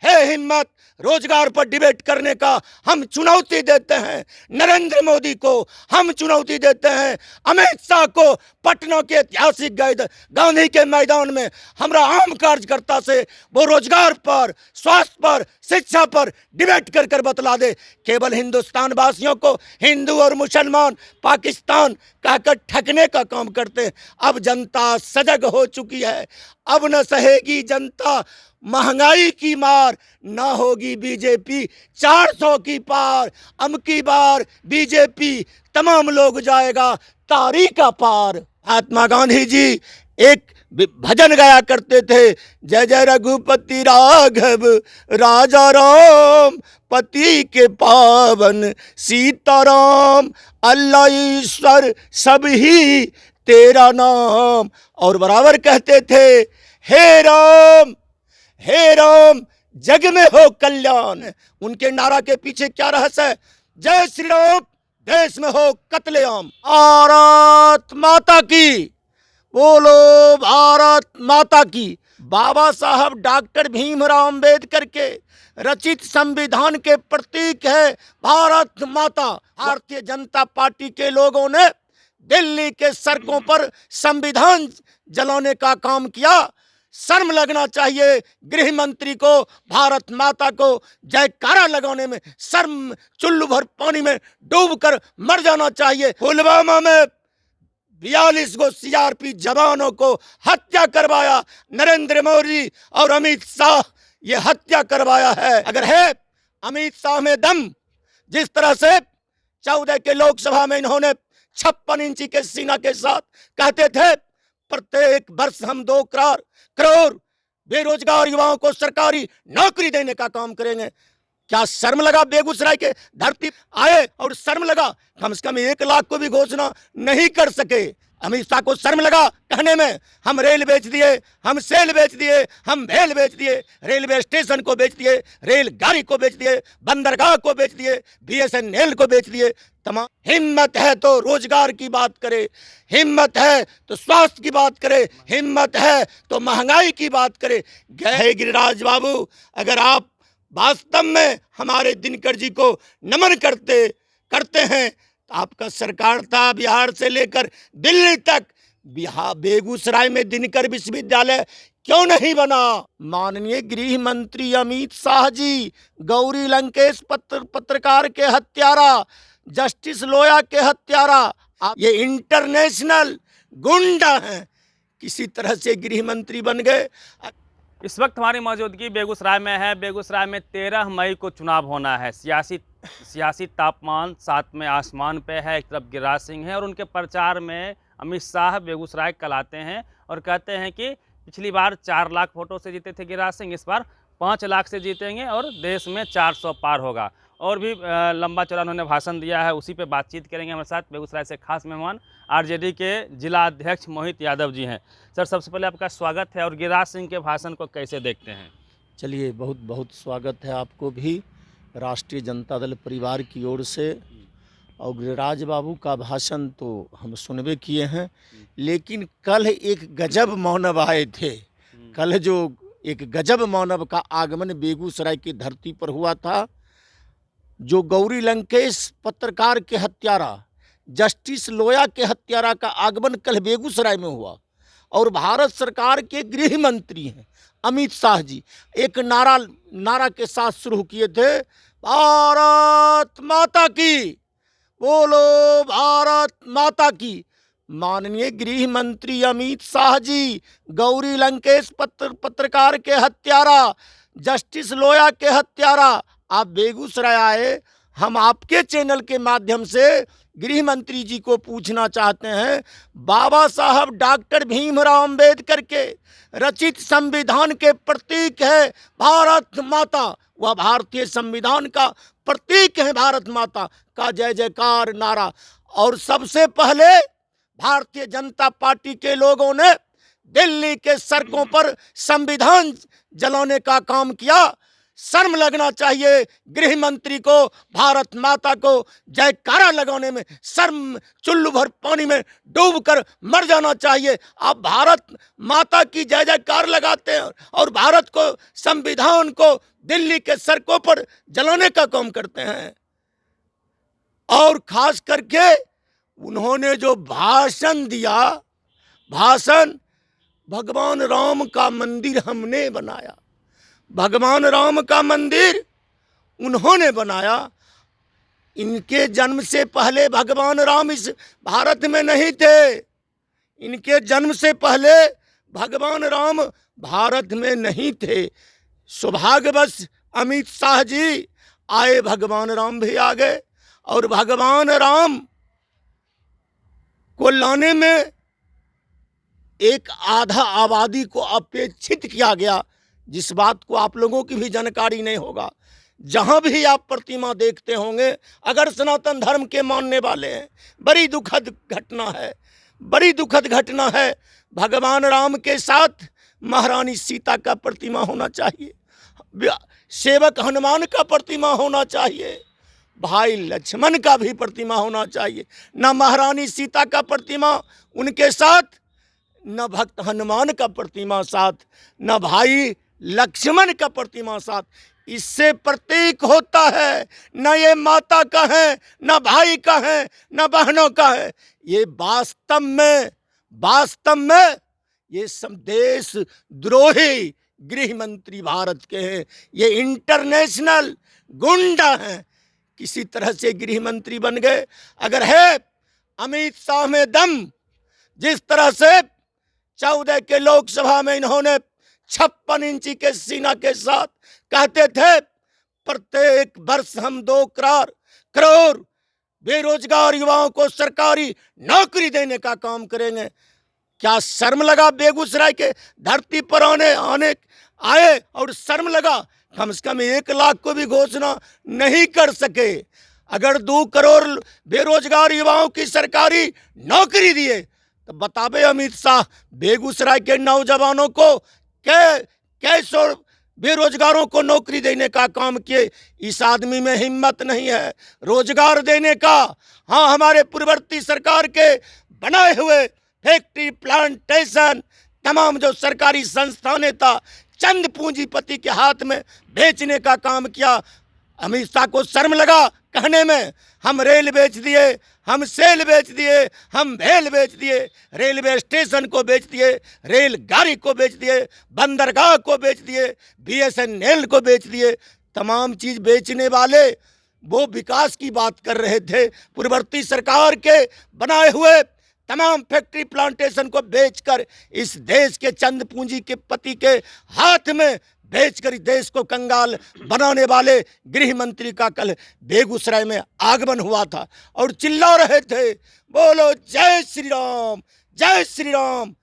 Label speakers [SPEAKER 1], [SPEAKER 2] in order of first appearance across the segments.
[SPEAKER 1] हे हिम्मत, रोजगार पर डिबेट करने का हम चुनौती देते हैं। नरेंद्र मोदी को हम चुनौती देते हैं। अमित शाह को पटना के ऐतिहासिक गांधी के मैदान में हमारा आम कार्यकर्ता से वो रोजगार पर, स्वास्थ्य पर, शिक्षा पर डिबेट कर कर बतला दे। केवल हिंदुस्तान वासियों को हिंदू और मुसलमान पाकिस्तान कहकर ठगने का काम करते हैं। अब जनता सजग हो चुकी है। अब न सहेगी जनता महंगाई की मार, ना होगी बीजेपी 400 की पार। अब की बार बीजेपी तमाम लोग जाएगा तारी का पार। महात्मा गांधी जी एक भजन गाया करते थे, जय जय रघुपति राघव राजा राम, पति के पावन सीताराम, अल्लाह ईश्वर सब ही तेरा नाम। और बराबर कहते थे, हे राम जग में हो कल्याण। उनके नारा के पीछे क्या रहस्य है? जय श्री राम, देश में हो कत्लेआम। भारत माता की, बोलो भारत माता की। बाबा साहब डॉक्टर भीमराव अंबेडकर के रचित संविधान के प्रतीक है भारत माता। भारतीय जनता पार्टी के लोगों ने दिल्ली के सड़कों पर संविधान जलाने का काम किया। शर्म लगना चाहिए गृह मंत्री को, भारत माता को जयकारा लगाने में। शर्म, चुल्लू भर पानी में डूबकर मर जाना चाहिए। पुलवामा में 42 गो सीआरपी जवानों को हत्या करवाया नरेंद्र मोदी और अमित शाह, ये हत्या करवाया है। अगर है अमित शाह में दम, जिस तरह से 14 के लोकसभा में इन्होंने 56 इंची के सीना के साथ कहते थे प्रत्येक वर्ष हम 2 करोड़ बेरोजगार युवाओं को सरकारी नौकरी देने का काम करेंगे। क्या शर्म लगा बेगूसराय के धरती आए और शर्म लगा? कम से कम 1 लाख को भी घोषणा नहीं कर सके। अमित शाह को शर्म लगा कहने में, हम रेल बेच दिए, हम सेल बेच दिए, हम भेल बेच दिए, रेलवे स्टेशन को बेच दिए, रेलगाड़ी को बेच दिए, बंदरगाह को बेच दिए, BSNL को बेच दिए। तमाम हिम्मत है तो रोजगार की बात करे, हिम्मत है तो स्वास्थ्य की बात करे, हिम्मत है तो महंगाई की बात करे। गए गिरिराज बाबू, अगर आप वास्तव में हमारे दिनकर जी को नमन करते हैं तो आपका सरकार था बिहार से लेकर दिल्ली तक, बेगूसराय में दिनकर विश्वविद्यालय क्यों नहीं बना? माननीय गृह मंत्री अमित शाह जी गौरी लंकेश पत्रकार के हत्यारा, जस्टिस लोया के हत्यारा, ये इंटरनेशनल गुंडा हैं, किसी तरह से गृह मंत्री बन गए।
[SPEAKER 2] इस वक्त हमारी मौजूदगी बेगूसराय में है। बेगूसराय में 13 मई को चुनाव होना है। सियासी तापमान 7 में आसमान पे है। एक तरफ गिरिराज सिंह है और उनके प्रचार में अमित शाह बेगूसराय कल आते हैं और कहते हैं कि पिछली बार 4 लाख वोटों से जीते थे गिरिराज सिंह, इस बार 5 लाख से जीतेंगे और देश में 400 पार होगा। और भी लंबा चौड़ा उन्होंने भाषण दिया है, उसी पे बातचीत करेंगे। हमारे साथ बेगूसराय से खास मेहमान आरजेडी के जिला अध्यक्ष मोहित यादव जी हैं। सर, सबसे पहले आपका स्वागत है और गिरिराज सिंह के भाषण को कैसे देखते हैं?
[SPEAKER 1] चलिए, बहुत बहुत स्वागत है आपको भी राष्ट्रीय जनता दल परिवार की ओर से। और गिरिराज बाबू का भाषण तो हम सुनबे किए हैं, लेकिन कल एक गजब मानव आए थे। कल जो एक गजब मानव का आगमन बेगूसराय की धरती पर हुआ था, जो गौरी लंकेश पत्रकार के हत्यारा, जस्टिस लोया के हत्यारा का आगमन कल बेगूसराय में हुआ। और भारत सरकार के गृह मंत्री हैं अमित शाह जी एक नारा के साथ शुरू किए थे, भारत माता की, बोलो भारत माता की। माननीय गृह मंत्री अमित शाह जी गौरी लंकेश पत्रकार के हत्यारा, जस्टिस लोया के हत्यारा, आप बेगूसराय आए। हम आपके चैनल के माध्यम से गृह मंत्री जी को पूछना चाहते हैं, बाबा साहब डॉक्टर भीमराव अंबेडकर के रचित संविधान के प्रतीक है भारत माता, वह भारतीय संविधान का प्रतीक है भारत माता का जय जयकार नारा। और सबसे पहले भारतीय जनता पार्टी के लोगों ने दिल्ली के सड़कों पर संविधान जलाने का काम किया। शर्म लगना चाहिए गृह मंत्री को, भारत माता को जयकारा लगाने में शर्म, चुल्लू भर पानी में डूबकर मर जाना चाहिए। आप भारत माता की जय जयकार लगाते हैं और भारत को, संविधान को दिल्ली के सड़कों पर जलाने का काम करते हैं। और खास करके उन्होंने जो भाषण दिया, भाषण, भगवान राम का मंदिर हमने बनाया, भगवान राम का मंदिर उन्होंने बनाया। इनके जन्म से पहले भगवान राम इस भारत में नहीं थे, इनके जन्म से पहले भगवान राम भारत में नहीं थे। सौभाग्यवश अमित शाह जी आए, भगवान राम भी आ गए और भगवान राम को लाने में एक आधा आबादी को अपेक्षित किया गया, जिस बात को आप लोगों की भी जानकारी नहीं होगा। जहां भी आप प्रतिमा देखते होंगे, अगर सनातन धर्म के मानने वाले हैं, बड़ी दुखद घटना है, बड़ी दुखद घटना है। भगवान राम के साथ महारानी सीता का प्रतिमा होना चाहिए, सेवक हनुमान का प्रतिमा होना चाहिए, भाई लक्ष्मण का भी प्रतिमा होना चाहिए। न महारानी सीता का प्रतिमा उनके साथ, न भक्त हनुमान का प्रतिमा साथ, न भाई लक्ष्मण का प्रतिमा साथ। इससे प्रतीक होता है न ये माता का है, न भाई का है, न बहनों का है। ये वास्तव में ये सब देश द्रोही गृह मंत्री भारत के हैं, ये इंटरनेशनल गुंडा हैं। किसी तरह से गृह मंत्री बन गए। अगर है अमित शाह में दम, जिस तरह से 14 के लोकसभा में इन्होंने 56 इंची के सीना के साथ कहते थे प्रत्येक वर्ष हम 2 करोड़ बेरोजगार युवाओं को सरकारी नौकरी देने का काम करेंगे। क्या शर्म लगा बेगूसराय के धरती पर आए और शर्म लगा? कम से कम 1 लाख को भी घोषणा नहीं कर सके। अगर 2 करोड़ बेरोजगार युवाओं की सरकारी नौकरी दिए तो बताबे अमित शाह बेगूसराय के नौजवानों को कैसो बेरोजगारों को नौकरी देने का काम किए। इस आदमी में हिम्मत नहीं है रोजगार देने का। हाँ, हमारे पूर्ववर्ती सरकार के बनाए हुए फैक्ट्री, प्लांटेशन, तमाम जो सरकारी संस्थानें था, चंद पूंजीपति के हाथ में बेचने का काम किया। अमित शाह को शर्म लगा कहने में, हम रेल बेच दिए, हम सेल बेच दिए, हम भेल बेच दिए, रेलवे स्टेशन को बेच दिए, रेलगाड़ी को बेच दिए, बंदरगाह को बेच दिए, BSNL को बेच दिए। तमाम चीज़ बेचने वाले वो विकास की बात कर रहे थे। पूर्ववर्ती सरकार के बनाए हुए तमाम फैक्ट्री प्लांटेशन को बेचकर इस देश के चंद पूंजी के पति के हाथ में बेचकर देश को कंगाल बनाने वाले गृह मंत्री का कल बेगूसराय में आगमन हुआ था और चिल्ला रहे थे, बोलो जय श्री राम, जय श्री राम।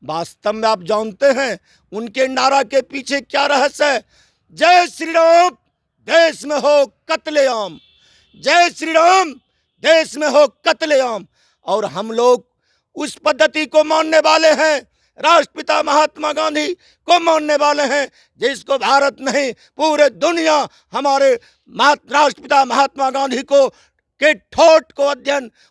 [SPEAKER 1] वास्तव में आप जानते हैं उनके नारा के पीछे क्या रहस्य है? जय श्री राम देश में हो कत्लेआम, जय श्री राम देश में हो कत्लेआम। और हम लोग उस पद्धति को मानने वाले हैं, राष्ट्रपिता महात्मा गांधी को मानने वाले हैं, जिसको भारत नहीं पूरे दुनिया हमारे राष्ट्रपिता महात्मा गांधी को के ठोट को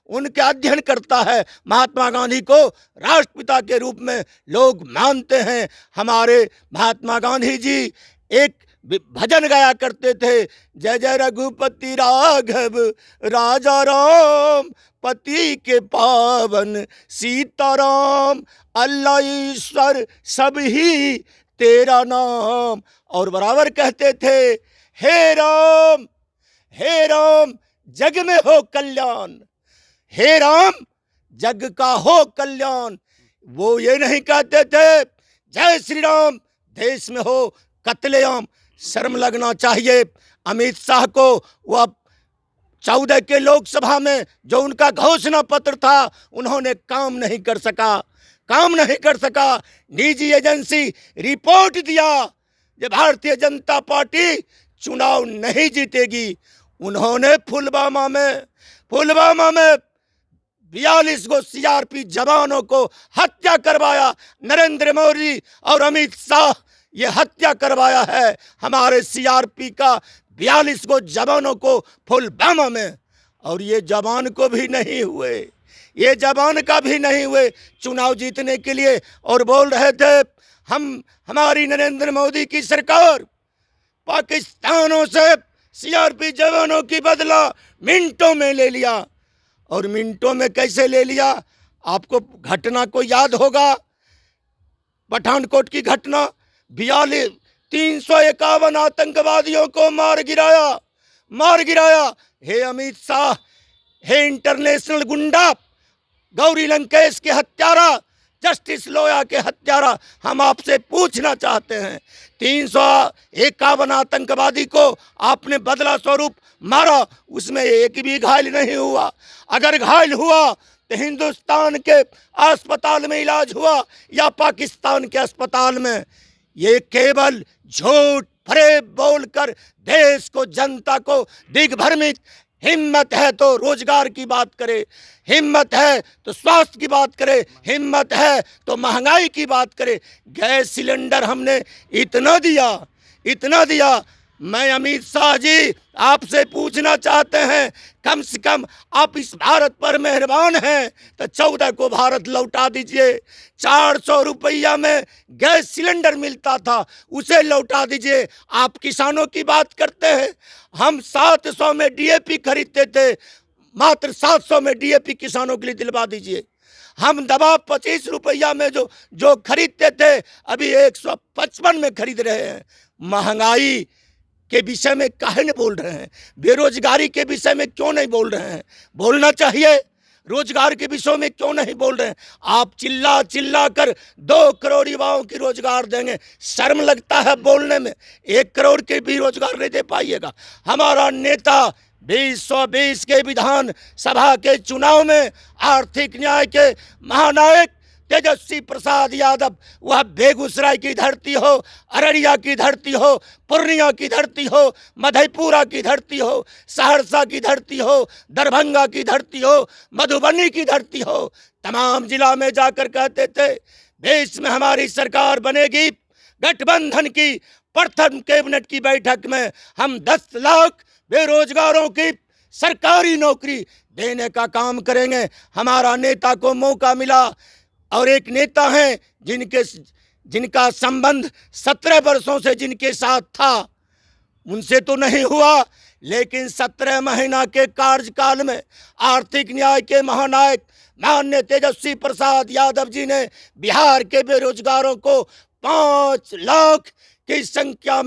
[SPEAKER 1] उनके अध्ययन करता है। महात्मा गांधी को राष्ट्रपिता के रूप में लोग मानते हैं। हमारे महात्मा गांधी जी एक भजन गाया करते थे, जय जय रघुपति राघव राजा राम, पति के पावन सीताराम, अल्लाह ईश्वर सब ही तेरा नाम। और बराबर कहते थे, हे राम जग में हो कल्याण, हे राम जग का हो कल्याण। वो ये नहीं कहते थे जय श्री राम देश में हो कत्लेआम। शर्म लगना चाहिए अमित शाह को। वह 14 के लोकसभा में जो उनका घोषणा पत्र था उन्होंने काम नहीं कर सका। निजी एजेंसी रिपोर्ट दिया कि भारतीय जनता पार्टी चुनाव नहीं जीतेगी। उन्होंने पुलवामा में 42 गो CRP जवानों को हत्या करवाया। नरेंद्र मोदी और अमित शाह ये हत्या करवाया है हमारे सीआरपी का 42 को जवानों को पुलवामा में, और ये जवान को भी नहीं हुए, ये जवान का भी नहीं हुए चुनाव जीतने के लिए। और बोल रहे थे हमारी नरेंद्र मोदी की सरकार पाकिस्तानों से सीआरपी जवानों की बदला मिनटों में ले लिया। और मिनटों में कैसे ले लिया? आपको घटना को याद होगा, पठानकोट की घटना, 351 आतंकवादियों को मार गिराया। हे अमित शाह, हे इंटरनेशनल गुंडा, गौरी लंकेश के हत्यारा, जस्टिस लोया के हत्यारा, हम आपसे पूछना चाहते हैं, 351 आतंकवादी को आपने बदला स्वरूप मारा, उसमें एक भी घायल नहीं हुआ। अगर घायल हुआ तो हिंदुस्तान के अस्पताल में इलाज हुआ या पाकिस्तान के अस्पताल में? ये केवल झूठ फरेब बोलकर देश को, जनता को दिग्भ्रमित। हिम्मत है तो रोजगार की बात करे, हिम्मत है तो स्वास्थ्य की बात करे, हिम्मत है तो महंगाई की बात करे। गैस सिलेंडर हमने इतना दिया। मैं अमित शाह जी आपसे पूछना चाहते हैं, कम से कम आप इस भारत पर मेहरबान हैं तो 14 को भारत लौटा दीजिए। 400 रुपया में गैस सिलेंडर मिलता था, उसे लौटा दीजिए। आप किसानों की बात करते हैं, हम 700 में डीएपी खरीदते थे, मात्र 700 में डीएपी किसानों के लिए दिलवा दीजिए। हम दवा 25 रुपया में जो खरीदते थे अभी 155 में खरीद रहे हैं। महंगाई के विषय में काहे नहीं बोल रहे हैं? बेरोजगारी के विषय में क्यों नहीं बोल रहे हैं? बोलना चाहिए। रोजगार के विषय में क्यों नहीं बोल रहे हैं? आप चिल्ला कर 2 करोड़ युवाओं की रोजगार देंगे, शर्म लगता है बोलने में। 1 करोड़ के भी रोजगार नहीं दे पाइएगा। हमारा नेता 2020 के विधान सभा के चुनाव में आर्थिक न्याय के महानायक तेजस्वी प्रसाद यादव, वह बेगूसराय की धरती हो, अररिया की धरती हो, पूर्णिया की धरती हो, मधेपुरा की धरती हो, सहरसा की धरती हो, दरभंगा की धरती हो, मधुबनी की धरती हो, तमाम जिला में जाकर कहते थे देश में हमारी सरकार बनेगी। गठबंधन की प्रथम कैबिनेट की बैठक में हम 10 लाख बेरोजगारों की सरकारी नौकरी देने का काम करेंगे। हमारा नेता को मौका मिला, और एक नेता हैं जिनका संबंध 17 वर्षों से जिनके साथ था, उनसे तो नहीं हुआ, लेकिन 17 महीना के कार्यकाल में आर्थिक न्याय के महानायक माननीय तेजस्वी प्रसाद यादव जी ने बिहार के बेरोजगारों को 5 लाख की संख्या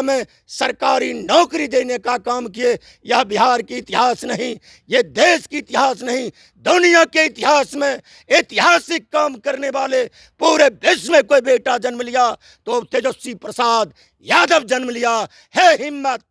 [SPEAKER 1] में सरकारी नौकरी देने का काम किए। यह बिहार की इतिहास नहीं, ये देश की इतिहास नहीं, दुनिया के इतिहास में ऐतिहासिक काम करने वाले पूरे विश्व में कोई बेटा जन्म लिया तो तेजस्वी प्रसाद यादव जन्म लिया। है हिम्मत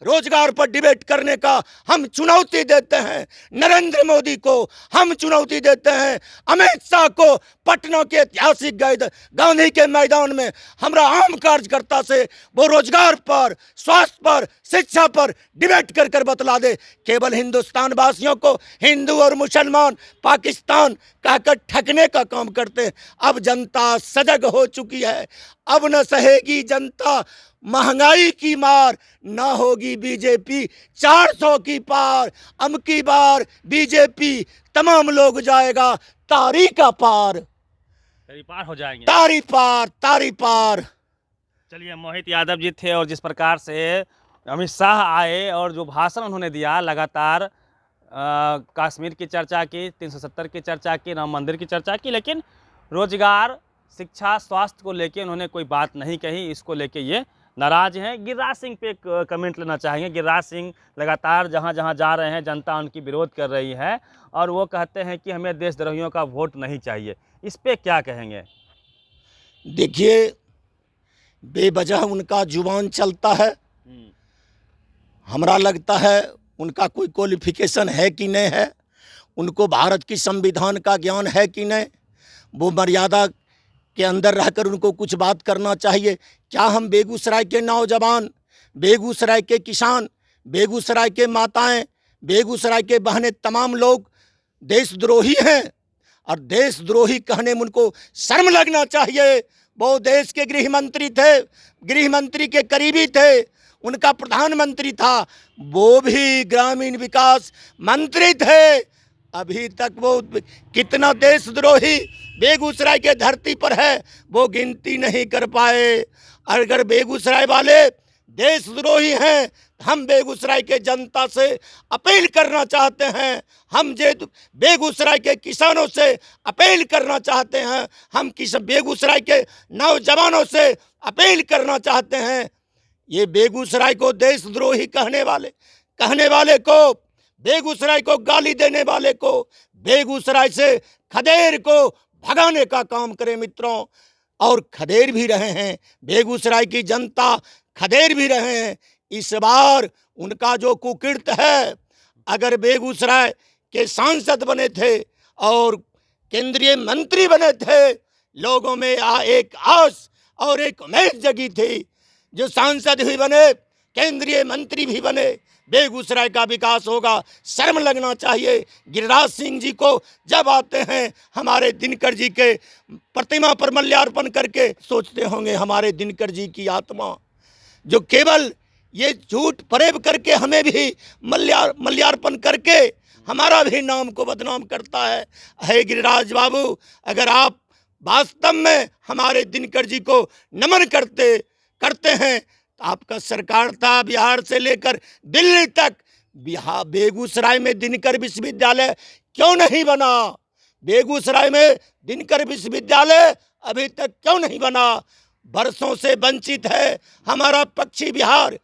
[SPEAKER 1] रोजगार पर डिबेट करने का हम चुनौती देते हैं। नरेंद्र मोदी को हम चुनौती देते हैं। अमित शाह को पटना के ऐतिहासिक गांधी के मैदान में हमारा आम कार्यकर्ता से वो रोजगार पर, स्वास्थ्य पर, शिक्षा पर डिबेट कर बतला दे। केवल हिंदुस्तान वासियों को हिंदू और मुसलमान पाकिस्तान कहकर ठगने का काम करते हैं। अब जनता सजग हो चुकी है, अब न सहेगी जनता महंगाई की मार, ना होगी बीजेपी 400 की पार। अब की बार बीजेपी तमाम लोग जाएगा तारी का पार,
[SPEAKER 2] हो जाएंगे,
[SPEAKER 1] तारी पार।
[SPEAKER 2] चलिए, मोहित यादव जी थे, और जिस प्रकार से अमित शाह आए और जो भाषण उन्होंने दिया, लगातार कश्मीर की चर्चा की, 370 की चर्चा की, राम मंदिर की चर्चा की, लेकिन रोजगार, शिक्षा, स्वास्थ्य को लेके उन्होंने कोई बात नहीं कही। इसको लेके ये नाराज हैं। गिरिराज सिंह पे एक कमेंट लेना चाहेंगे। गिरिराज सिंह लगातार जहां जहां जा रहे हैं जनता उनकी विरोध कर रही है, और वो कहते हैं कि हमें देशद्रोहियों का वोट नहीं चाहिए। इस पे क्या कहेंगे?
[SPEAKER 1] देखिए, बेवजह उनका जुबान चलता है। हमरा लगता है उनका कोई क्वालिफिकेशन है कि नहीं है, उनको भारत की संविधान का ज्ञान है कि नहीं, वो मर्यादा के अंदर रहकर उनको कुछ बात करना चाहिए। क्या हम बेगूसराय के नौजवान, बेगूसराय के किसान, बेगूसराय के माताएं, बेगूसराय के बहनें, तमाम लोग देशद्रोही हैं? और देशद्रोही कहने में उनको शर्म लगना चाहिए। वो देश के गृह मंत्री थे, गृह मंत्री के करीबी थे, उनका प्रधानमंत्री था, वो भी ग्रामीण विकास मंत्री थे। अभी तक वो कितना देशद्रोही बेगूसराय के धरती पर है वो गिनती नहीं कर पाए। अगर बेगूसराय वाले देशद्रोही हैं, हम बेगूसराय के जनता से अपील करना चाहते हैं, हम बेगूसराय के किसानों से अपील करना चाहते हैं, हम बेगूसराय के नौजवानों से अपील करना चाहते हैं, ये बेगूसराय को देशद्रोही कहने वाले को, बेगूसराय को गाली देने वाले को, बेगूसराय से खदेड़ को भगाने का काम करें मित्रों। और खदेड़ भी रहे हैं, बेगूसराय की जनता खदेड़ भी रहे हैं। इस बार उनका जो कुकीर्त है, अगर बेगूसराय के सांसद बने थे और केंद्रीय मंत्री बने थे, लोगों में एक आस और एक उम्मीद जगी थी, जो सांसद भी बने, केंद्रीय मंत्री भी बने, बेगूसराय का विकास होगा। शर्म लगना चाहिए गिरिराज सिंह जी को, जब आते हैं हमारे दिनकर जी के प्रतिमा पर मल्यार्पण करके, सोचते होंगे हमारे दिनकर जी की आत्मा जो केवल ये झूठ फरेब करके हमें भी मल्यार्पण करके हमारा भी नाम को बदनाम करता है गिरिराज बाबू, अगर आप वास्तव में हमारे दिनकर जी को नमन करते हैं तो आपका सरकार था बिहार से लेकर दिल्ली तक, बेगूसराय में दिनकर विश्वविद्यालय क्यों नहीं बना? बेगूसराय में दिनकर विश्वविद्यालय अभी तक क्यों नहीं बना? बरसों से वंचित है हमारा पक्षी बिहार,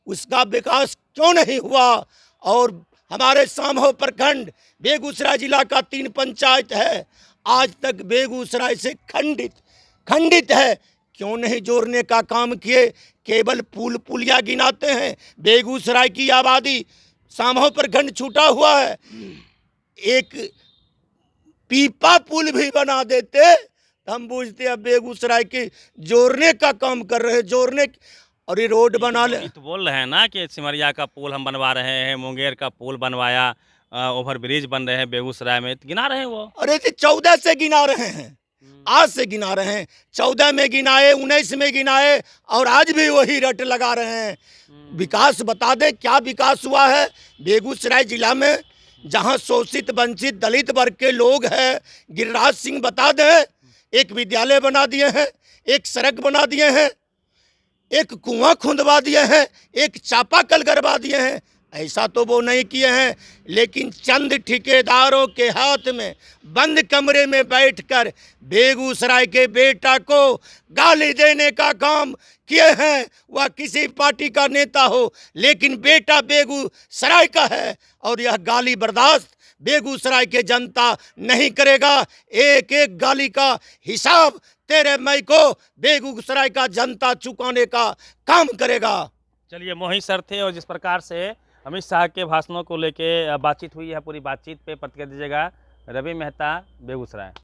[SPEAKER 1] उसका विकास क्यों नहीं हुआ? और हमारे सामहो प्रखंड बेगूसराय जिला का 3 पंचायत है, आज तक बेगूसराय से खंडित है, क्यों नहीं जोड़ने का काम किए? केवल पुलिया गिनाते हैं। बेगूसराय की आबादी सामहो प्रखंड छूटा हुआ है, एक पीपा पुल भी बना देते हम पूछते अब बेगूसराय के जोड़ने का काम कर रहे हैं, जोड़ने और ये रोड बना ले
[SPEAKER 2] तो बोल रहे हैं ना कि सिमरिया का पुल हम बनवा रहे हैं, मुंगेर का पुल बनवाया, ओवर ब्रिज बन रहे हैं बेगूसराय में, तो गिना रहे हैं वो।
[SPEAKER 1] अरे 14 से गिना रहे हैं, आज से गिना रहे हैं, 14 में गिनाए, 19 में गिनाए और आज भी वही रट लगा रहे हैं। विकास बता दे क्या विकास हुआ है बेगूसराय जिला में, जहां शोषित वंचित दलित वर्ग के लोग हैं। गिरिराज सिंह बता दें, एक विद्यालय बना दिए हैं, एक सड़क बना दिए हैं, एक कुआं खुंदवा दिए हैं, एक चापाकल गड़वा दिए हैं, ऐसा तो वो नहीं किए हैं। लेकिन चंद ठेकेदारों के हाथ में बंद कमरे में बैठकर बेगूसराय के बेटा को गाली देने का काम किए हैं। वह किसी पार्टी का नेता हो, लेकिन बेटा बेगूसराय का है और यह गाली बर्दाश्त बेगूसराय के जनता नहीं करेगा। एक एक गाली का हिसाब तेरे मई को बेगूसराय का जनता चुकाने का काम करेगा।
[SPEAKER 2] चलिए, मोहित सर थे और जिस प्रकार से अमित शाह के भाषणों को लेके बातचीत हुई है, पूरी बातचीत पे प्रतिक्रिया दीजिएगा। रवि मेहता, बेगूसराय।